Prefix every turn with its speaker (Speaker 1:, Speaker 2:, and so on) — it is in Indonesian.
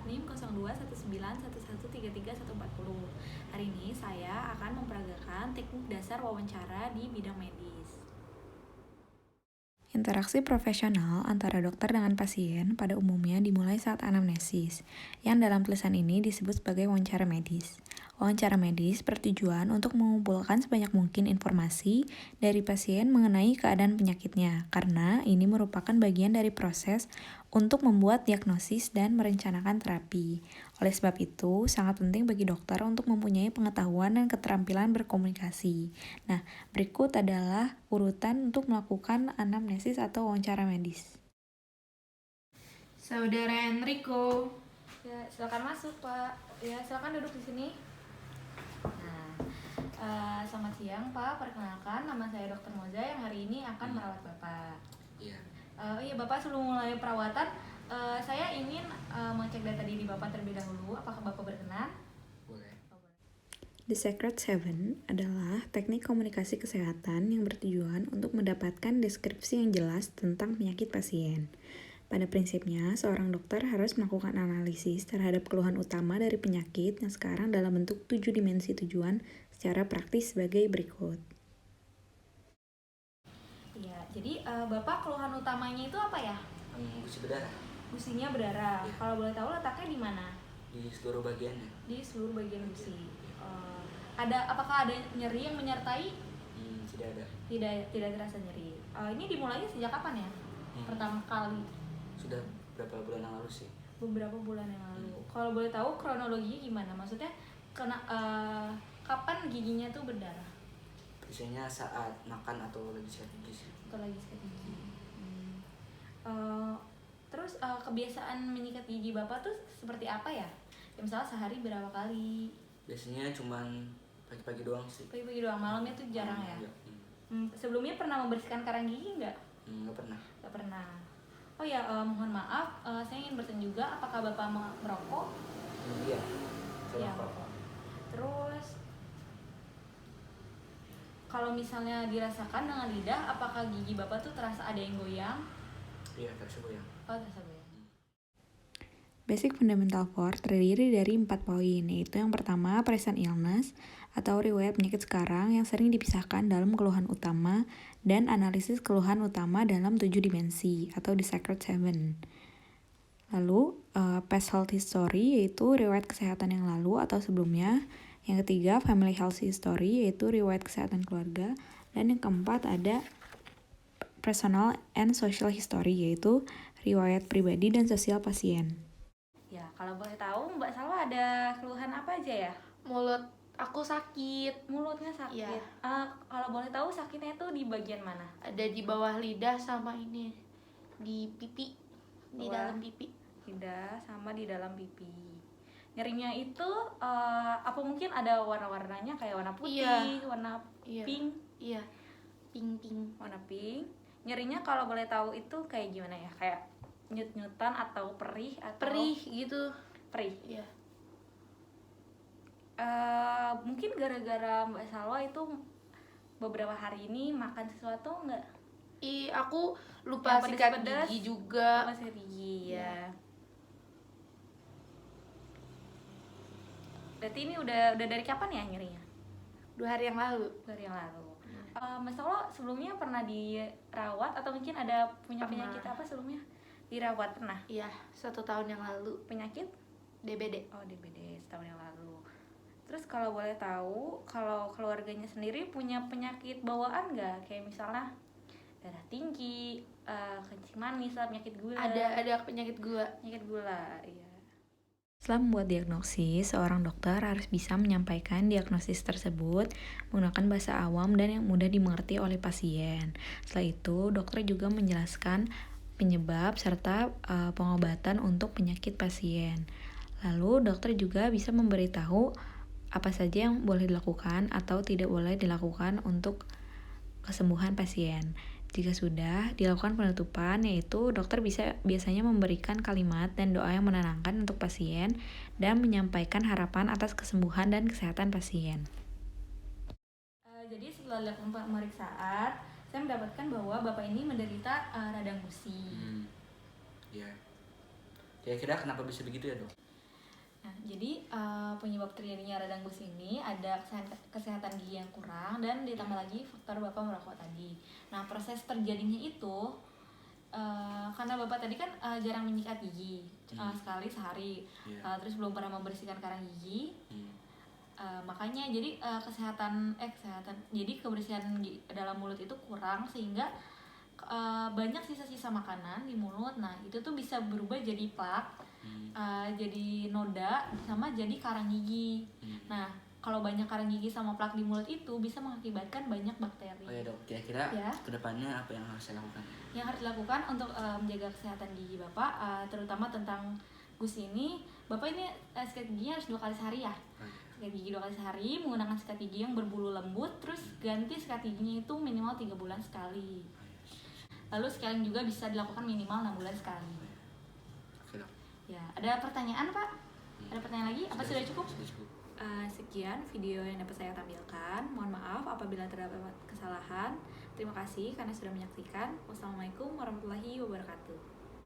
Speaker 1: NIM 0219113340. Hari ini saya akan memperagakan teknik dasar wawancara di bidang medis. Interaksi profesional antara dokter dengan pasien pada umumnya dimulai saat anamnesis, yang dalam tulisan ini disebut sebagai wawancara medis. Wawancara medis bertujuan untuk mengumpulkan sebanyak mungkin informasi dari pasien mengenai keadaan penyakitnya, karena ini merupakan bagian dari proses untuk membuat diagnosis dan merencanakan terapi. Oleh sebab itu, sangat penting bagi dokter untuk mempunyai pengetahuan dan keterampilan berkomunikasi. Nah, berikut adalah urutan untuk melakukan anamnesis atau wawancara medis.
Speaker 2: Saudara Enrico.
Speaker 1: Ya, silakan masuk, Pak. Ya, silakan duduk di sini. Nah, selamat siang, Pak. Perkenalkan, nama saya Dr. Moza yang hari ini akan merawat Bapak.
Speaker 3: Iya.
Speaker 1: Iya, Bapak, sebelum mulai perawatan, saya ingin mengecek data diri Bapak terlebih dahulu. Apakah Bapak berkenan?
Speaker 3: Boleh.
Speaker 1: The Secret Seven adalah teknik komunikasi kesehatan yang bertujuan untuk mendapatkan deskripsi yang jelas tentang penyakit pasien. Pada prinsipnya, seorang dokter harus melakukan analisis terhadap keluhan utama dari penyakit yang sekarang dalam bentuk 7 dimensi tujuan secara praktis sebagai berikut. Iya, jadi Bapak keluhan utamanya itu apa ya?
Speaker 3: Gusi berdarah
Speaker 1: Gusinya berdarah.
Speaker 3: Iya.
Speaker 1: Kalau boleh tahu letaknya di mana?
Speaker 3: di seluruh bagiannya.
Speaker 1: Di seluruh bagian gusi. Apakah ada nyeri yang menyertai?
Speaker 3: Tidak ada.
Speaker 1: Tidak terasa nyeri. Ini dimulainya sejak kapan ya? Pertama kali?
Speaker 3: Sudah berapa bulan yang lalu sih?
Speaker 1: Beberapa bulan yang lalu. Kalau boleh tahu kronologinya gimana? Maksudnya kapan giginya tuh berdarah?
Speaker 3: Biasanya saat makan atau lagi sikat gigi sih.
Speaker 1: Atau lagi sikat gigi? Terus kebiasaan menyikat gigi Bapak tuh seperti apa ya? Ya misalnya sehari berapa kali?
Speaker 3: Biasanya cuman pagi-pagi doang sih.
Speaker 1: Pagi-pagi doang, malamnya tuh jarang ya?
Speaker 3: Iya.
Speaker 1: Sebelumnya pernah membersihkan karang gigi nggak?
Speaker 3: Nggak pernah.
Speaker 1: Nggak pernah. Oh ya, mohon maaf, saya ingin bertanya juga, apakah Bapak merokok?
Speaker 3: Iya. Saya
Speaker 1: Iya.
Speaker 3: merokok.
Speaker 1: Terus, kalau misalnya dirasakan dengan lidah, apakah gigi Bapak tuh terasa ada yang goyang?
Speaker 3: Iya, terasa goyang.
Speaker 1: Oh, terasa goyang. Basic Fundamental 4 terdiri dari 4 poin, yaitu yang pertama, present illness, atau riwayat penyakit sekarang yang sering dipisahkan dalam keluhan utama dan analisis keluhan utama dalam 7 dimensi, atau The Secret Seven. Lalu, past health history, yaitu riwayat kesehatan yang lalu atau sebelumnya. Yang ketiga, family health history, yaitu riwayat kesehatan keluarga. Dan yang keempat ada personal and social history, yaitu riwayat pribadi dan sosial pasien. Ya, kalau boleh tahu Mbak Salwa ada keluhan apa aja ya?
Speaker 2: Mulut aku sakit.
Speaker 1: Mulutnya sakit?
Speaker 2: Iya.
Speaker 1: Kalau boleh tahu sakitnya itu di bagian mana?
Speaker 2: Ada di bawah lidah sama ini di pipi, di dalam pipi.
Speaker 1: Lidah sama di dalam pipi. Nyerinya itu apa mungkin ada warna-warnanya kayak warna putih,
Speaker 2: Iya.
Speaker 1: warna
Speaker 2: Iya.
Speaker 1: pink?
Speaker 2: Iya. Pink.
Speaker 1: Warna pink. Nyerinya kalau boleh tahu itu kayak gimana ya? Kayak nyut-nyutan atau perih atau
Speaker 2: Perih gitu.
Speaker 1: Perih.
Speaker 2: Iya.
Speaker 1: Mungkin gara-gara Mbak Salwa itu beberapa hari ini makan sesuatu nggak?
Speaker 2: Aku lupa sikat gigi juga.
Speaker 1: Lupa sikat gigi ya. Berarti ini udah dari kapan ya nyerinya?
Speaker 2: 2 hari yang lalu.
Speaker 1: 2 hari yang lalu. Mbak Salwa sebelumnya pernah dirawat atau mungkin ada punya penyakit apa sebelumnya? Dirawat pernah?
Speaker 2: Iya, 1 tahun yang lalu.
Speaker 1: Penyakit?
Speaker 2: DBD.
Speaker 1: Oh, DBD setahun yang lalu. Terus kalau boleh tahu, kalau keluarganya sendiri punya penyakit bawaan nggak? Kayak misalnya darah tinggi, kencing manis, penyakit gula.
Speaker 2: Ada penyakit gula.
Speaker 1: Penyakit gula, iya. Setelah membuat diagnosis, seorang dokter harus bisa menyampaikan diagnosis tersebut menggunakan bahasa awam dan yang mudah dimengerti oleh pasien. Setelah itu, dokter juga menjelaskan penyebab serta pengobatan untuk penyakit pasien. Lalu, dokter juga bisa memberitahu apa saja yang boleh dilakukan atau tidak boleh dilakukan untuk kesembuhan pasien. Jika sudah dilakukan penutupan, yaitu dokter biasanya memberikan kalimat dan doa yang menenangkan untuk pasien dan menyampaikan harapan atas kesembuhan dan kesehatan pasien. Jadi setelah dilakukan pemeriksaan, saya mendapatkan bahwa Bapak ini menderita radang gusi.
Speaker 3: Iya. Kira-kira kenapa bisa begitu ya, Dok?
Speaker 1: Nah, jadi penyebab terjadinya radang gusi ini ada kesehatan gigi yang kurang dan ditambah lagi faktor Bapak merokok tadi. Nah, proses terjadinya itu karena Bapak tadi kan jarang menyikat gigi, sekali sehari, terus belum pernah membersihkan karang gigi. Makanya jadi kesehatan jadi kebersihan dalam mulut itu kurang sehingga banyak sisa-sisa makanan di mulut. Nah, itu tuh bisa berubah jadi plak, jadi noda, sama jadi karang gigi. Nah, kalau banyak karang gigi sama plak di mulut itu bisa mengakibatkan banyak bakteri.
Speaker 3: Oh ya dok, kira-kira
Speaker 1: Ya.
Speaker 3: kedepannya apa yang harus saya lakukan?
Speaker 1: Yang harus dilakukan untuk menjaga kesehatan gigi Bapak, terutama tentang gusi ini, Bapak ini sikat giginya harus 2 kali sehari ya. Sikat gigi 2 kali sehari menggunakan sikat gigi yang berbulu lembut, terus ganti sikat giginya itu minimal 3 bulan sekali. Lalu sekalian juga bisa dilakukan minimal 6 bulan sekali.
Speaker 3: Oke dok.
Speaker 1: Ya, ada pertanyaan Pak? Ada pertanyaan lagi? Apa sudah cukup?
Speaker 3: Sudah cukup.
Speaker 1: Sekian video yang dapat saya tampilkan. Mohon maaf apabila terdapat kesalahan. Terima kasih karena sudah menyaksikan. Wassalamualaikum warahmatullahi wabarakatuh.